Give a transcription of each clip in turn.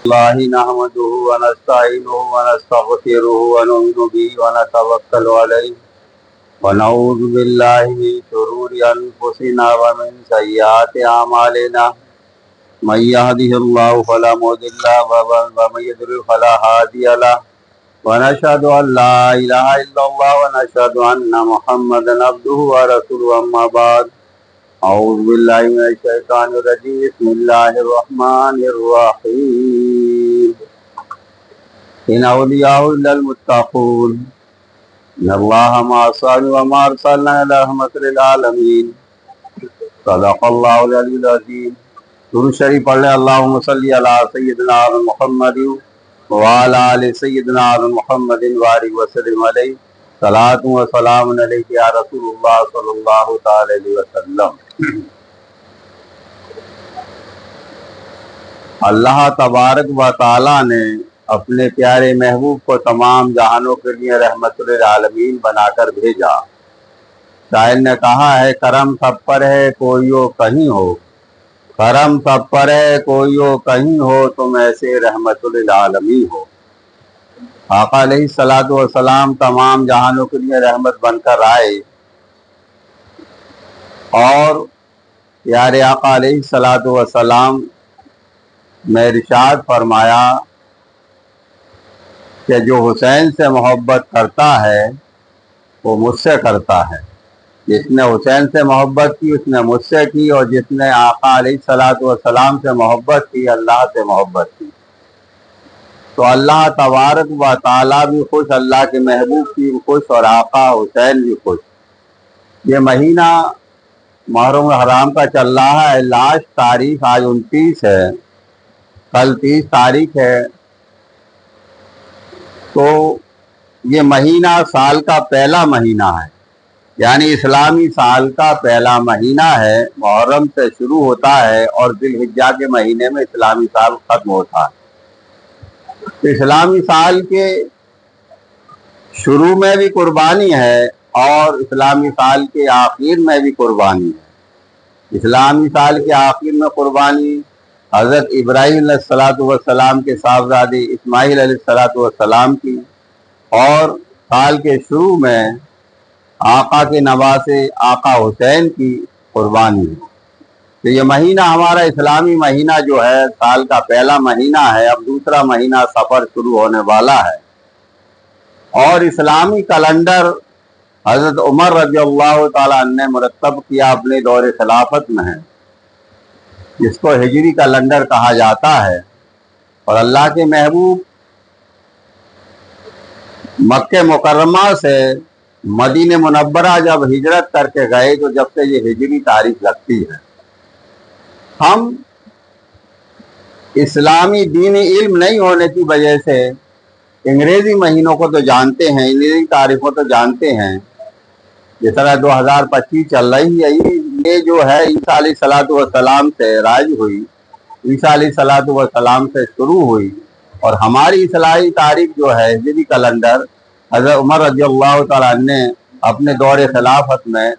الله نحمده ونستعينه ونستغفره ونؤمن به ونتوكل عليه ونعوذ بالله من شرور أنفسنا ومن سيئات أعمالنا من يهده الله فلا مضل له ومن يضلل فلا هادي له ونشهد أن لا إله إلا الله ونشهد أن محمدا عبده ورسوله أما بعد أعوذ بالله من الشيطان الرجيم بسم الله الرحمن الرحيم إن أولياء إلا المتقون إن الله مع الصابرين وما أرسلنا إلا رحمة للعالمين صدق الله العلي العظيم درود شریف پڑھ لیں اللہم صلی علی سیدنا محمد وعلی آل سیدنا محمد وآلہ وسلم علیہ صلاۃ و سلام علیک یا رسول اللہ صلی اللہ تعالی علیہ وسلم۔ اللہ تبارک و تعالی نے اپنے پیارے محبوب کو تمام جہانوں کے لیے رحمت للعالمین بنا کر بھیجا۔ شاعر نے کہا ہے کرم سب پر ہے کوئی ہو کہیں ہو، کرم سب پر ہے کوئی ہو کہیں ہو، تم ایسے رحمت للعالمین ہو۔ آقا علیہ الصلوۃ والسلام تمام جہانوں کے لیے رحمت بن کر آئے اور پیارے آقا علیہ الصلوۃ والسلام میں ارشاد فرمایا کہ جو حسین سے محبت کرتا ہے وہ مجھ سے کرتا ہے، جس نے حسین سے محبت کی اس نے مجھ سے کی، اور جس نے آقا علیہ الصلوۃ والسلام سے محبت کی اللہ سے محبت کی۔ تو اللہ تبارک و تعالیٰ بھی خوش، اللہ کے محبوب بھی خوش اور آقا حسین بھی خوش۔ یہ مہینہ محرم الحرام کا چل رہا ہے، لاسٹ تاریخ آج 29 ہے، کل 30 تاریخ ہے۔ تو یہ مہینہ سال کا پہلا مہینہ ہے، یعنی اسلامی سال کا پہلا مہینہ ہے، محرم سے شروع ہوتا ہے اور ذی الحجہ کے مہینے میں اسلامی سال ختم ہوتا ہے۔ اسلامی سال کے شروع میں بھی قربانی ہے اور اسلامی سال کے آخر میں بھی قربانی ہے۔ اسلامی سال کے آخر میں قربانی حضرت ابراہیم علیہ السلام کے صاحبزادے اسماعیل علیہ السلام کی، اور سال کے شروع میں آقا کے نواسے آقا حسین کی قربانی ہے۔ تو یہ مہینہ ہمارا اسلامی مہینہ جو ہے سال کا پہلا مہینہ ہے، اب دوسرا مہینہ سفر شروع ہونے والا ہے، اور اسلامی کیلنڈر حضرت عمر رضی اللہ تعالیٰ عنہ نے مرتب کیا اپنے دور خلافت میں ہے، جس کو ہجری کیلنڈر کہا جاتا ہے۔ اور اللہ کے محبوب مکہ مکرمہ سے مدینہ منورہ جب ہجرت کر کے گئے تو جب سے یہ ہجری تاریخ لگتی ہے۔ ہم اسلامی دینی علم نہیں ہونے کی وجہ سے انگریزی مہینوں کو تو جانتے ہیں، انگریزی تاریخوں تو جانتے ہیں، جس طرح 2025 چل رہی ہے، یہ جو ہے عیسیٰ علیہ السلام سے رائج ہوئی، عیسیٰ علیہ السلام سے شروع ہوئی، اور ہماری اسلامی تاریخ جو ہے ہجری کیلنڈر حضرت عمر رضی اللہ تعالیٰ نے اپنے دور خلافت میں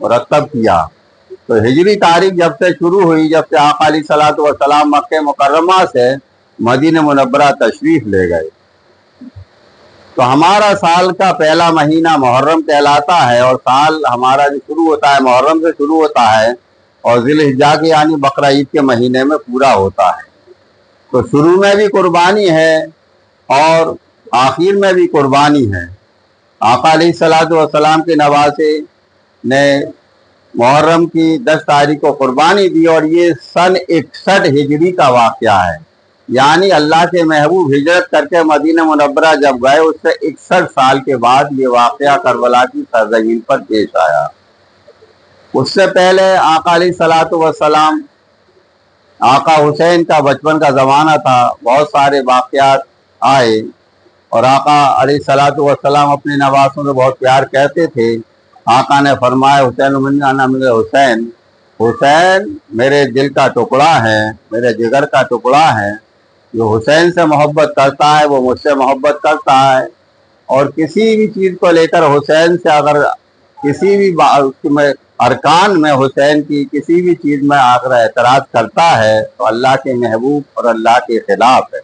مرتب کیا۔ تو ہجری تاریخ جب سے شروع ہوئی، جب سے آقا علیہ السلام مکہ مکرمہ سے مدینہ منورہ تشریف لے گئے، تو ہمارا سال کا پہلا مہینہ محرم کہلاتا ہے، اور سال ہمارا جو شروع ہوتا ہے محرم سے شروع ہوتا ہے اور ذی الحجہ کے یعنی بقرہ عید کے مہینے میں پورا ہوتا ہے۔ تو شروع میں بھی قربانی ہے اور آخر میں بھی قربانی ہے۔ آقا علیہ السلام کے نواسے نے محرم کی 10 تاریخ کو قربانی دی، اور یہ سن 61 ہجری کا واقعہ ہے، یعنی اللہ کے محبوب ہجرت کر کے مدینہ منورہ جب گئے اس سے 61 سال کے بعد یہ واقعہ کربلا کی سرزمین پر پیش آیا۔ اس سے پہلے آقا علیہ السلام آقا حسین کا بچپن کا زمانہ تھا، بہت سارے واقعات آئے، اور آقا علیہ السلام اپنے نواسوں سے بہت پیار کرتے تھے۔ آقا نے فرمایا حسین حسین حسین میرے دل کا ٹکڑا ہے، میرے جگر کا ٹکڑا ہے، جو حسین سے محبت کرتا ہے وہ مجھ سے محبت کرتا ہے، اور کسی بھی چیز کو لے کر حسین سے اگر کسی بھی ارکان میں حسین کی کسی بھی چیز میں اگر اعتراض کرتا ہے تو اللہ کے محبوب اور اللہ کے خلاف ہے۔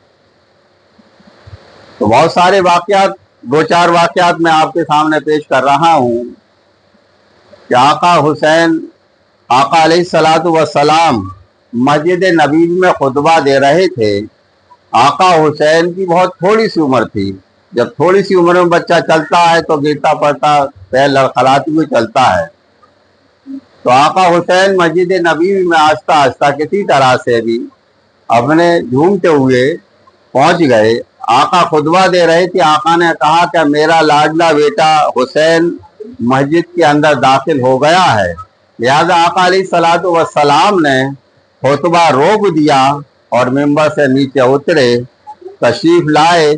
تو بہت سارے واقعات، دو چار واقعات میں آپ کے سامنے پیش کر رہا ہوں کہ آقا حسین، آقا علیہ الصلوۃ والسلام مسجد نبوی میں خطبہ دے رہے تھے۔ آقا حسین کی بہت تھوڑی سی عمر تھی۔ جب تھوڑی سی عمر میں بچہ چلتا ہے تو گرتا پڑتا پیر لڑکھڑاتے ہوئے چلتا ہے۔ تو آقا حسین مسجد نبوی میں آہستہ آہستہ کسی طرح سے بھی اپنے جھومتے ہوئے پہنچ گئے۔ آقا خطبہ دے رہے تھے۔ آقا نے کہا کہ میرا لاڈلا بیٹا حسین مسجد کے اندر داخل ہو گیا ہے، لہذا آقا علیہ الصلوۃ والسلام نے خطبہ روک دیا اور ممبر سے نیچے اترے، تشریف لائے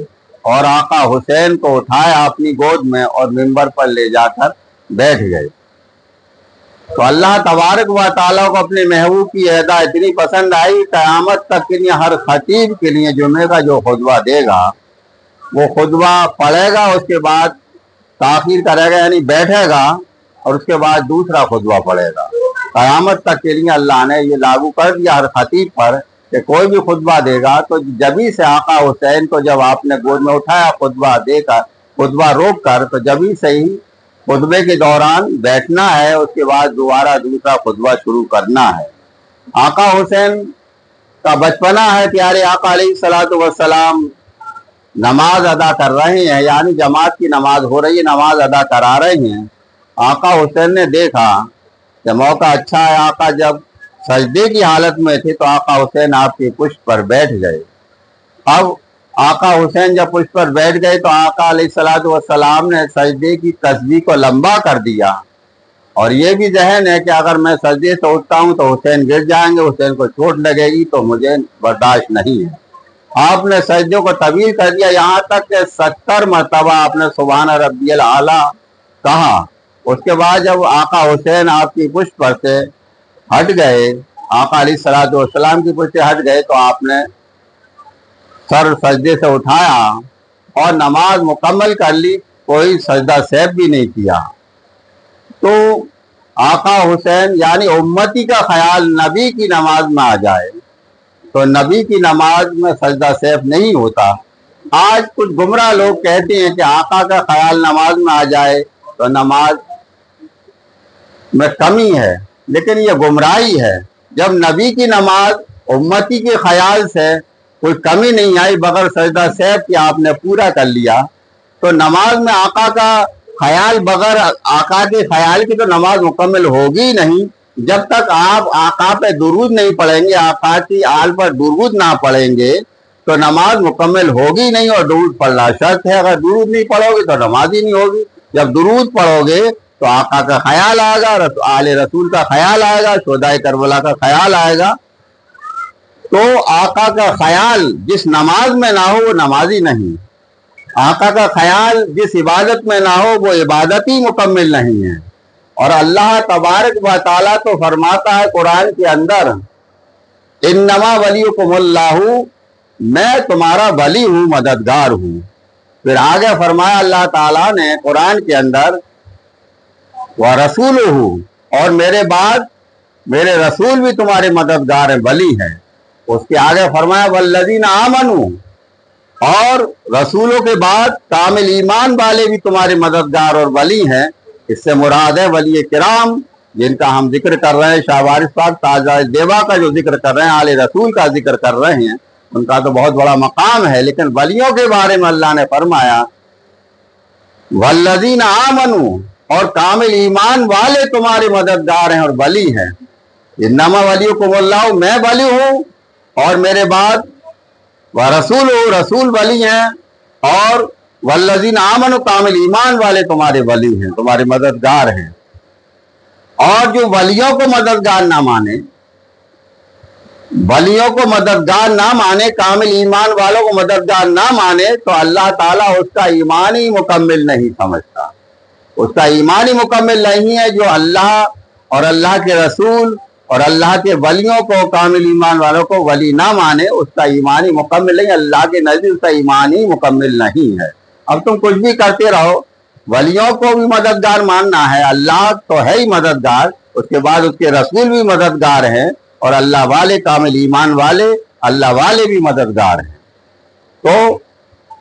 اور آقا حسین کو اٹھایا اپنی گود میں اور ممبر پر لے جا کر بیٹھ گئے۔ تو اللہ تبارک و تعالیٰ کو اپنے محبوب کی ادا اتنی پسند آئی، قیامت تک کے لیے ہر خطیب کے لیے جمعے کا جو خطبہ دے گا وہ خطبہ پڑھے گا، اس کے بعد تاخیر کرے گا یعنی بیٹھے گا اور اس کے بعد دوسرا خطبہ پڑھے گا۔ قیامت تک کے لیے اللہ نے یہ لاگو کر دیا ہر خطیب پر کہ کوئی بھی خطبہ دے گا تو جبھی سے آقا حسین کو جب آپ نے گود میں اٹھایا خطبہ دے کر، خطبہ روک کر، تو جبھی سے ہی خطبے کے دوران بیٹھنا ہے، اس کے بعد دوبارہ دوسرا خطبہ شروع کرنا ہے۔ آقا حسین کا بچپنا ہے، پیارے آقا علیہ الصلوۃ والسلام نماز ادا کر رہے ہیں، یعنی جماعت کی نماز ہو رہی ہے، نماز ادا کرا رہے ہیں۔ آقا حسین نے دیکھا کہ موقع اچھا ہے۔ آقا جب سجدے کی حالت میں تھے تو آقا حسین آپ کی پشت پر بیٹھ گئے۔ اب آقا حسین جب پشت پر بیٹھ گئے تو آقا علیہ الصلوۃ والسلام نے سجدے کی تسبیح کو لمبا کر دیا، اور یہ بھی ذہن ہے کہ اگر میں سجدے سے اٹھتا ہوں تو حسین گر جائیں گے، حسین کو چوٹ لگے گی تو مجھے برداشت نہیں ہے۔ آپ نے سجدوں کو طویل کر دیا، یہاں تک کہ 70 مرتبہ آپ نے سبحان ربی الاعلیٰ کہا۔ اس کے بعد جب آقا حسین آپ کی پشت پر سے ہٹ گئے، آقا علیہ الصلوۃ والسلام کی پشت سے ہٹ گئے، تو آپ نے سر سجدے سے اٹھایا اور نماز مکمل کر لی، کوئی سجدہ سہو بھی نہیں کیا۔ تو آقا حسین یعنی امتی کا خیال نبی کی نماز میں آ جائے تو نبی کی نماز میں سجدہ سہو نہیں ہوتا۔ آج کچھ گمراہ لوگ کہتے ہیں کہ آقا کا خیال نماز میں آ جائے تو نماز میں کمی ہے، لیکن یہ گمراہی ہے۔ جب نبی کی نماز امتی کے خیال سے کوئی کمی نہیں آئی، بغیر سجدہ سہو کہ آپ نے پورا کر لیا، تو نماز میں آقا کا خیال، بغیر آقا کے خیال کی تو نماز مکمل ہوگی نہیں۔ جب تک آپ آقا پہ درود نہیں پڑھیں گے، آقا کی آل پر درود نہ پڑھیں گے تو نماز مکمل ہوگی نہیں، اور درود پڑھنا شرط ہے۔ اگر درود نہیں پڑھو گے تو نماز ہی نہیں ہوگی۔ جب درود پڑھو گے تو آقا کا خیال آئے گا، آل رسول کا خیال آئے گا، شہدائے کربلا کا خیال آئے گا۔ تو آقا کا خیال جس نماز میں نہ ہو وہ نمازی نہیں، آقا کا خیال جس عبادت میں نہ ہو وہ عبادت ہی مکمل نہیں ہے۔ اور اللہ تبارک و تعالیٰ تو فرماتا ہے قرآن کے اندر، انما ولیکم اللہ، میں تمہارا ولی ہوں، مددگار ہوں۔ پھر آگے فرمایا اللہ تعالیٰ نے قرآن کے اندر، وَرَسُولُهُ، اور میرے بعد میرے رسول بھی تمہارے مددگار ہیں، ولی ہیں۔ اس کے آگے فرمایا وَالَّذِينَ آمَنُوا، اور رسولوں کے بعد کامل ایمان والے بھی تمہارے مددگار اور ولی ہیں۔ اس سے مراد ہے ولی کرام، جن کا ہم ذکر کر رہے ہیں، شاہ وارث پاک تاجدار دیوا کا جو ذکر کر رہے ہیں، آل رسول کا ذکر کر رہے ہیں، ان کا تو بہت بڑا مقام ہے۔ لیکن ولیوں کے بارے میں اللہ نے فرمایا وَالَّذِينَ آمَنُوا، اور کامل ایمان والے تمہارے مددگار ہیں اور ولی ہیں۔ انما ولیکم اللہ، میں ولی ہوں، اور میرے بعد وَرَسُولُهُ، رسول ولی ہیں، اور وَالَّذِينَ آمَنُوا، کامل ایمان والے تمہارے ولی ہیں، تمہارے مددگار ہیں۔ اور جو ولیوں کو مددگار نہ مانے، ولیوں کو مددگار نہ مانے، کامل ایمان والوں کو مددگار نہ مانے، تو اللہ تعالیٰ اس کا ایمان ہی مکمل نہیں سمجھتا۔ اس کا ایمان ہی مکمل نہیں ہے۔ جو اللہ اور اللہ کے رسول اور اللہ کے ولیوں کو، کامل ایمان والوں کو ولی نہ مانے، اس کا ایمان ہی مکمل نہیں، اللہ کے نزدیک اس کا ایمان ہی مکمل نہیں ہے۔ اب تم کچھ بھی کرتے رہو، ولیوں کو بھی مددگار ماننا ہے، اللہ تو ہے ہی مددگار، اس کے بعد اس کے رسول بھی مددگار ہیں، اور اللہ والے، کامل ایمان والے اللہ والے بھی مددگار ہیں۔ تو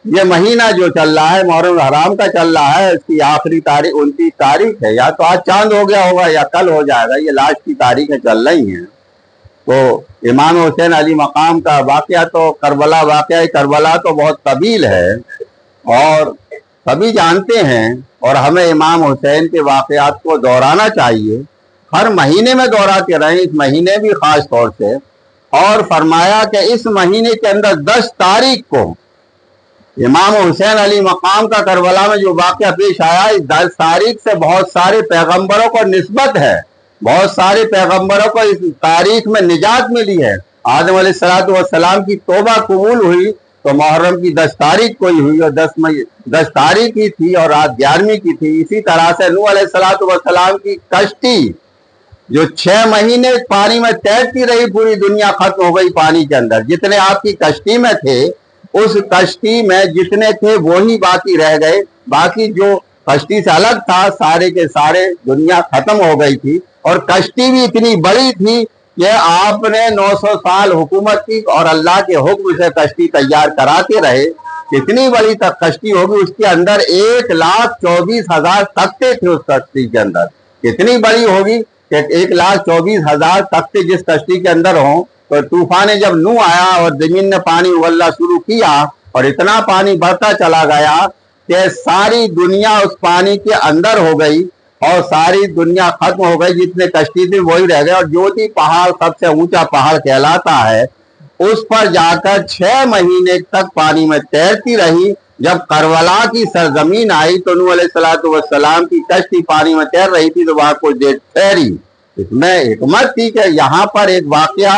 یہ مہینہ جو چل رہا ہے محرم الحرام کا چل رہا ہے، اس کی آخری تاریخ 29 تاریخ ہے، یا تو آج چاند ہو گیا ہوگا یا کل ہو جائے گا، یہ لاسٹ کی تاریخیں چل رہی ہیں۔ تو امام حسین علی مقام کا واقعہ تو واقعہ کربلا تو بہت طویل ہے، اور سبھی جانتے ہیں، اور ہمیں امام حسین کے واقعات کو دہرانا چاہیے، ہر مہینے میں دہراتے رہیں، اس مہینے بھی خاص طور سے۔ اور فرمایا کہ اس مہینے کے اندر 10 تاریخ کو امام حسین علی مقام کا کربلا میں جو واقعہ پیش آیا، اس 10 تاریخ سے بہت سارے پیغمبروں کو نسبت ہے، بہت سارے پیغمبروں کو اس تاریخ میں نجات ملی ہے۔ آدم علیہ السلام کی توبہ قبول ہوئی تو محرم کی 10 تاریخ کو ہی ہوئی، اور 10 تاریخ ہی تھی اور رات 11ویں کی تھی۔ اسی طرح سے نوح علیہ السلام کی کشتی جو 6 مہینے پانی میں تیرتی رہی، پوری دنیا ختم ہو گئی پانی کے اندر، جتنے آپ کی کشتی میں تھے اس کشتی میں جتنے تھے وہی باقی رہ گئے، باقی جو کشتی سے الگ تھا سارے کے سارے دنیا ختم ہو گئی تھی۔ اور کشتی بھی اتنی بڑی تھی کہ آپ نے 900 سال حکومت کی اور اللہ کے حکم سے کشتی تیار کراتے رہے۔ کتنی بڑی تک کشتی ہوگی، اس کے اندر 1,24,000 تختے تھے، اس کشتی کے اندر کتنی بڑی ہوگی کہ 1,24,000 تختے جس کشتی کے اندر ہوں۔ تو طوفان جب نوح آیا اور زمین نے پانی اگلنا شروع کیا اور اتنا پانی بڑھتا چلا گیا کہ ساری دنیا اس پانی کے اندر ہو گئی اور ساری دنیا ختم ہو گئی، جتنے کشتی تھے وہی رہ گئے۔ اور جوتی پہاڑ سب سے اونچا پہاڑ کہلاتا ہے، اس پر جا کر 6 مہینے تک پانی میں تیرتی رہی۔ جب کربلا کی سرزمین آئی تو نوح علیہ السلام کی کشتی پانی میں تیر رہی تھی تو وہاں کچھ دیر ٹھہری۔ اس میں حکمت تھی کہ یہاں پر ایک واقعہ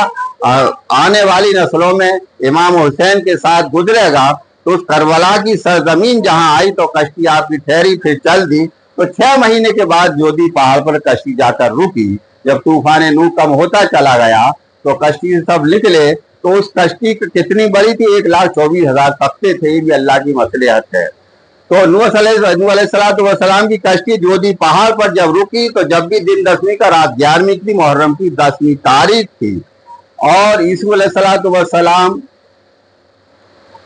آنے والی نسلوں میں امام حسین کے ساتھ گزرے گا، تو اس کربلا کی سرزمین جہاں آئی تو کشتی آپ کی ٹھہری، پھر چل دی۔ تو 6 مہینے کے بعد جودی پہاڑ پر کشتی جا کر رکی۔ جب طوفان نوح کم ہوتا چلا گیا تو کشتی سے سب نکلے، تو اس کشتی کتنی بڑی تھی، 1,24,000 تختے تھے۔ یہ بھی اللہ کی مصلحت ہے۔ تو نوح علیہ السلام کی کشتی جودی پہاڑ پر جب رکی تو جب بھی دن 10ویں کا رات 11ویں تھی، محرم کی 10ویں تاریخ تھی، اور عیسیٰ علیہ السلام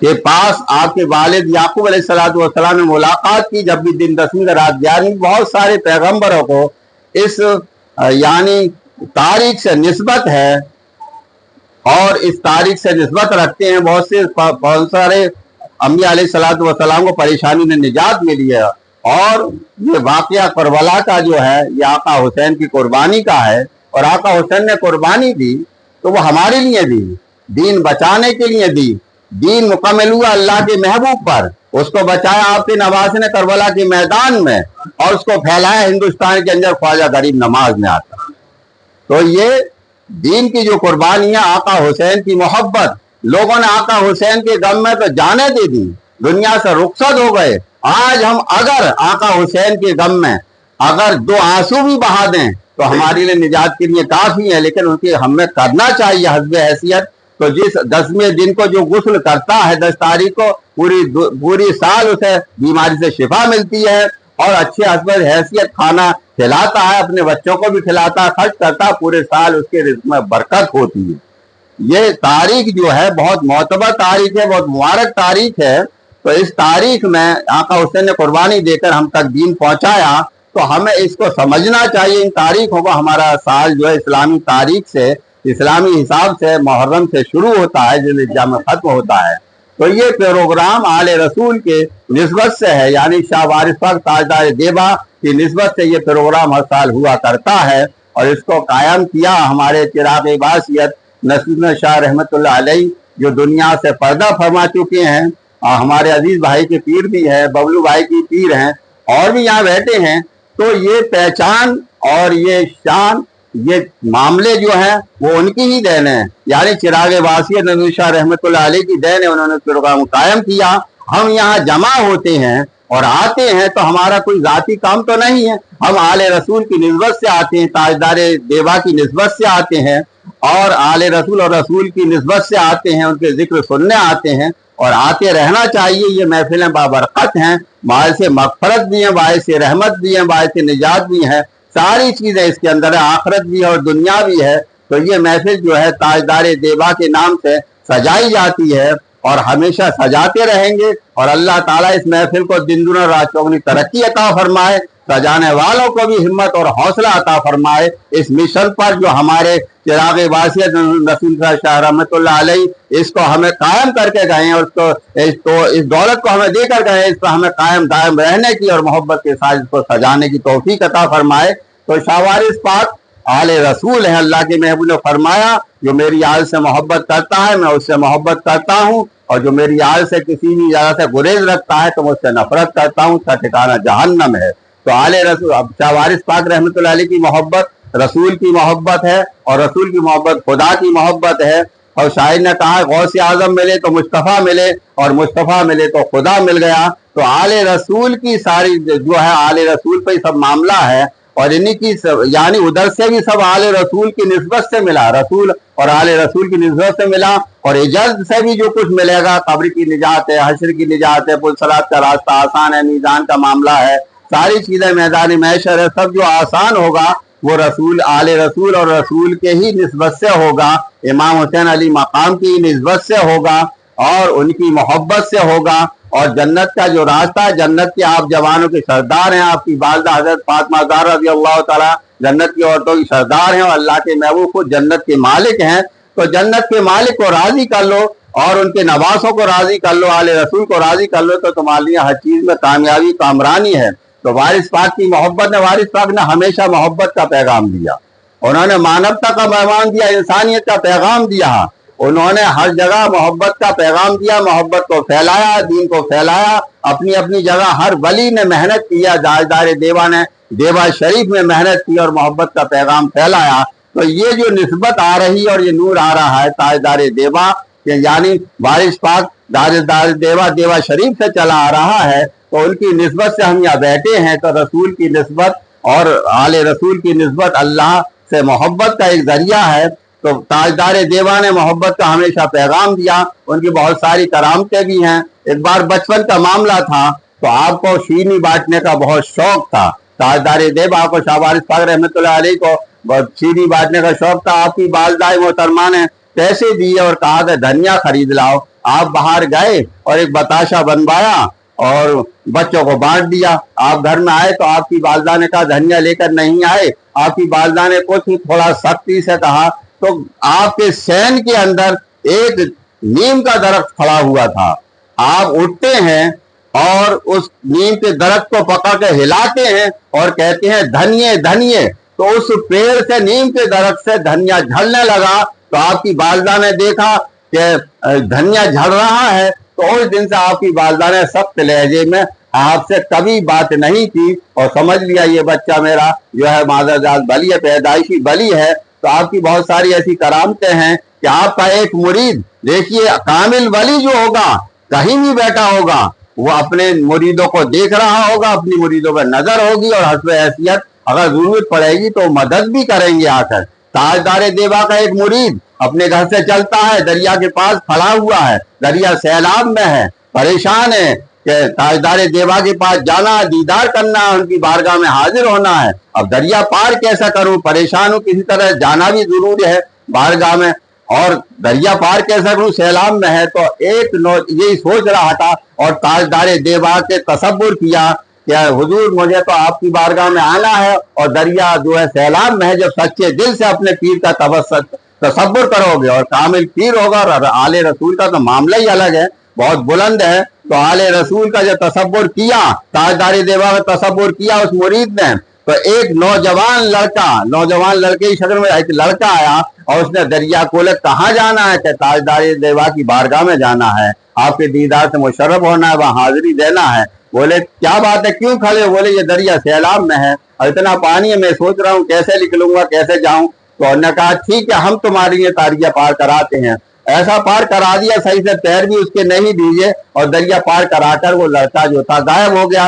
کے پاس آپ کے والد یعقوب علیہ السلام نے ملاقات کی جب بھی دن 10ویں کا رات 11ویں۔ بہت سارے پیغمبروں کو اس یعنی تاریخ سے نسبت ہے اور اس تاریخ سے نسبت رکھتے ہیں۔ بہت سارے انبیاء علیہ السلام کو پریشانی میں نجات ملی ہے، اور یہ واقعہ کربلا کا جو ہے یہ آقا حسین کی قربانی کا ہے، اور آقا حسین نے قربانی دی تو وہ ہمارے لیے دی، دین بچانے کے لیے دی۔ دین مکمل ہوا اللہ کے محبوب پر، اس کو بچایا آپ کے نواز نے کربلا کے میدان میں، اور اس کو پھیلایا ہندوستان کے اندر خواجہ غریب نواز میں آتا۔ تو یہ دین کی جو قربانیاں، آقا حسین کی محبت، لوگوں نے آقا حسین کے غم میں تو جانیں دے دی، دنیا سے رخصت ہو گئے۔ آج ہم اگر آقا حسین کے غم میں اگر 2 آنسو بھی بہا دیں تو ہمارے لیے نجات کے لیے کافی ہے، لیکن ان کی ہمیں کرنا چاہیے حسب حیثیت۔ تو جس 10ویں دن کو جو غسل کرتا ہے 10 تاریخ کو، پوری سال اسے بیماری سے شفا ملتی ہے، اور اچھے حسب حیثیت کھانا کھلاتا ہے، اپنے بچوں کو بھی کھلاتا ہے، خرچ کرتا ہے، پورے سال اس کے رزق میں برکت ہوتی ہے۔ یہ تاریخ جو ہے بہت معتبر تاریخ ہے، بہت مبارک تاریخ ہے۔ تو اس تاریخ میں آقا حسین نے قربانی دے کر ہم تک دین پہنچایا، تو ہمیں اس کو سمجھنا چاہیے۔ ان تاریخوں کو، ہمارا سال جو ہے اسلامی تاریخ سے، اسلامی حساب سے محرم سے شروع ہوتا ہے، ذوالحجہ میں ختم ہوتا ہے۔ تو یہ پروگرام آل رسول کے نسبت سے ہے، یعنی شاہ وارث پاک تاجدار دیبا کی نسبت سے یہ پروگرام ہر سال ہوا کرتا ہے، اور اس کو قائم کیا ہمارے چراغ باسیت نصیر شاہ رحمت اللہ علیہ، جو دنیا سے پردہ فرما چکے ہیں، اور ہمارے عزیز بھائی کے پیر بھی ہیں، ببلو بھائی کی پیر ہیں، اور بھی یہاں بیٹھے ہیں۔ تو یہ پہچان اور یہ شان، یہ معاملے جو ہیں وہ ان کی ہی دین ہے، یعنی چراغ باسیت نصیر شاہ رحمت اللہ علیہ کی دین ہے، انہوں نے پروگرام قائم کیا۔ ہم یہاں جمع ہوتے ہیں اور آتے ہیں تو ہمارا کوئی ذاتی کام تو نہیں ہے، ہم آل رسول کی نسبت سے آتے ہیں، تاجدار دیبا کی نسبت سے آتے ہیں، اور آل رسول اور رسول کی نسبت سے آتے ہیں، ان کے ذکر سننے آتے ہیں، اور آتے رہنا چاہیے۔ یہ محفلیں بابرکت ہیں، باعث مغفرت بھی ہیں، باعث رحمت بھی ہیں، باعث نجات بھی ہیں، ساری چیزیں اس کے اندر ہے، آخرت بھی ہے اور دنیا بھی ہے۔ تو یہ محفل جو ہے تاجدار دیبا کے نام سے سجائی جاتی ہے، اور ہمیشہ سجاتے رہیں گے، اور اللہ تعالیٰ اس محفل کو دن دنا رات چوگنی ترقی عطا فرمائے، سجانے والوں کو بھی ہمت اور حوصلہ عطا فرمائے۔ اس مشن پر جو ہمارے چراغ واسیت نسیم شاہ رحمۃ اللہ علیہ اس کو ہمیں قائم کر کے گئے ہیں، اور اس دولت کو ہمیں دے کر گئے ہیں، اس پر ہمیں قائم دائم رہنے کی اور محبت کے ساتھ اس کو سجانے کی توفیق عطا فرمائے۔ تو شاہ وارث پاک آل رسول ہیں، اللہ کے محبوب نے فرمایا جو میری آل سے محبت کرتا ہے میں اس سے محبت کرتا ہوں، اور جو میری آل سے کسی بھی جگہ سے گریز رکھتا ہے تو میں اس سے نفرت کرتا ہوں، اس کا ٹھکانہ جہنم ہے۔ تو آل رسول شاہ وارث پاک رحمۃ اللہ علیہ کی محبت رسول کی محبت ہے، اور رسول کی محبت خدا کی محبت ہے۔ اور شاعر نے کہا غوث اعظم ملے تو مصطفیٰ ملے، اور مصطفیٰ ملے تو خدا مل گیا۔ تو آل رسول کی ساری جو ہے آل رسول پہ سب معاملہ ہے، اور انہی کی یعنی ادھر سے بھی سب آل رسول کی نسبت سے ملا، رسول اور آل رسول کی نسبت سے ملا، اور اجازت سے بھی جو کچھ ملے گا، قبر کی نجات ہے، حشر کی نجات ہے، پل صراط کا راستہ آسان ہے، میزان کا معاملہ ہے، ساری چیزیں میدان محشر ہے، سب جو آسان ہوگا وہ رسول آل رسول اور رسول کے ہی نسبت سے ہوگا، امام حسین علی مقام کی نسبت سے ہوگا، اور ان کی محبت سے ہوگا۔ اور جنت کا جو راستہ ہے، جنت کے آپ جوانوں کے سردار ہیں، آپ کی والدہ حضرت فاطمہ زہرا رضی اللہ تعالیٰ جنت کی عورتوں کی سردار ہیں، اور اللہ کے محبوب خود جنت کے مالک ہیں۔ تو جنت کے مالک کو راضی کر لو اور ان کے نواسوں کو راضی کر لو، آل رسول کو راضی کر لو، تو تمہارے لیے ہر چیز میں کامیابی کامرانی ہے۔ تو وارث پاک کی محبت نے وارث پاک نے ہمیشہ محبت کا پیغام دیا، انہوں نے مانوتا کا پیغام دیا، انسانیت کا پیغام دیا، انہوں نے ہر جگہ محبت کا پیغام دیا، محبت کو پھیلایا، دین کو پھیلایا۔ اپنی اپنی جگہ ہر ولی نے محنت کیا، تاجدار دیوا نے دیوا شریف میں محنت کی اور محبت کا پیغام پھیلایا۔ تو یہ جو نسبت آ رہی اور یہ نور آ رہا ہے تاجدار دیوا، یعنی وارث پاک تاجدار دیوا شریف سے چلا آ رہا ہے، تو ان کی نسبت سے ہم یہاں بیٹھے ہیں۔ تو رسول کی نسبت اور آل رسول کی نسبت اللہ سے محبت کا ایک ذریعہ ہے۔ تو تاجدار دیوا نے محبت کا ہمیشہ پیغام دیا، ان کی بہت ساری کرامتیں بھی ہیں۔ ایک بار بچپن کا معاملہ تھا تو آپ کو شیرنی بانٹنے کا بہت شوق تھا، تاجدار دیوا کو شاہ وارث پاک رحمۃ اللہ علیہ کو شیرنی بانٹنے کا شوق تھا۔ آپ کی والدہ محترمہ نے پیسے دیے اور کہا کہ دھنیا خرید لاؤ۔ آپ باہر گئے اور ایک بتاشا بنوایا اور بچوں کو بانٹ دیا۔ آپ گھر میں آئے تو آپ کی والدہ نے کہا دھنیا لے کر نہیں آئے۔ آپ کی والدہ نے کچھ تھوڑا سختی سے کہا تو آپ کے سین کے اندر ایک نیم کا درخت کھڑا ہوا تھا۔ آپ اٹھتے ہیں اور اس نیم کے درخت کو پکڑ کے ہلاتے ہیں اور کہتے ہیں دھنیے دھنیے، تو اس پیڑ سے نیم کے درخت سے دھنیا جھڑنے لگا۔ تو آپ کی والدہ نے دیکھا کہ دھنیا جھڑ رہا ہے، تو اس دن سے آپ کی والدہ نے سخت لہجے میں آپ سے کبھی بات نہیں کی اور سمجھ لیا یہ بچہ میرا جو ہے معذرات بلی ہے، پیدائشی بلی ہے۔ تو آپ کی بہت ساری ایسی کرامتیں ہیں کہ آپ کا ایک مرید دیکھیے کامل ولی جو ہوگا کہیں بھی بیٹھا ہوگا وہ اپنے مریدوں کو دیکھ رہا ہوگا، اپنی مریدوں پر نظر ہوگی، اور حسب حیثیت اگر ضرورت پڑے گی تو مدد بھی کریں گے آ کر۔ تاجدار دیوا کا ایک مرید اپنے گھر سے چلتا ہے، دریا کے پاس کھڑا ہوا ہے، دریا سیلاب میں ہے، پریشان ہے کہ تاجدار دیوا کے پاس جانا، دیدار کرنا، ان کی بارگاہ میں حاضر ہونا ہے۔ اب دریا پار کیسا کروں، پریشان ہوں، کسی طرح جانا بھی ضروری ہے بارگاہ میں، اور دریا پار کیسا کروں، سیلاب میں ہے۔ تو ایک یہی سوچ رہا تھا اور تاجدار دیوا کے تصور کیا کہ حضور مجھے تو آپ کی بارگاہ میں آنا ہے، اور دریا جو ہے سیلاب میں ہے۔ جب سچے دل سے اپنے پیر کا تصور کرو گے اور کامل پیر ہوگا، اور آل رسول کا تو معاملہ ہی الگ ہے، بہت بلند ہے۔ تو آل رسول کا جو تصور کیا، تاجدار دیوا کا تصور کیا اس مرید نے، تو ایک نوجوان لڑکے کی شکل میں ایک لڑکا آیا اور اس نے دریا کو کہاں جانا ہے کہ تاجدار دیوا کی بارگاہ میں جانا ہے، آپ کے دیدار سے مشرف ہونا ہے، وہاں حاضری دینا ہے۔ بولے کیا بات ہے، کیوں کھڑے؟ بولے یہ دریا سیلاب میں ہے اور اتنا پانی ہے، میں سوچ رہا ہوں کیسے نکلوں گا، کیسے جاؤں۔ تو انہوں نے کہا ٹھیک ہے ہم تمہارے لیے دریا پار کراتے ہیں۔ ایسا پار کرا دیا، صحیح سے پیر بھی اس کے نہیں دیجیے، اور دریا پار کرا کر وہ لڑکا جو تھا غائب ہو گیا۔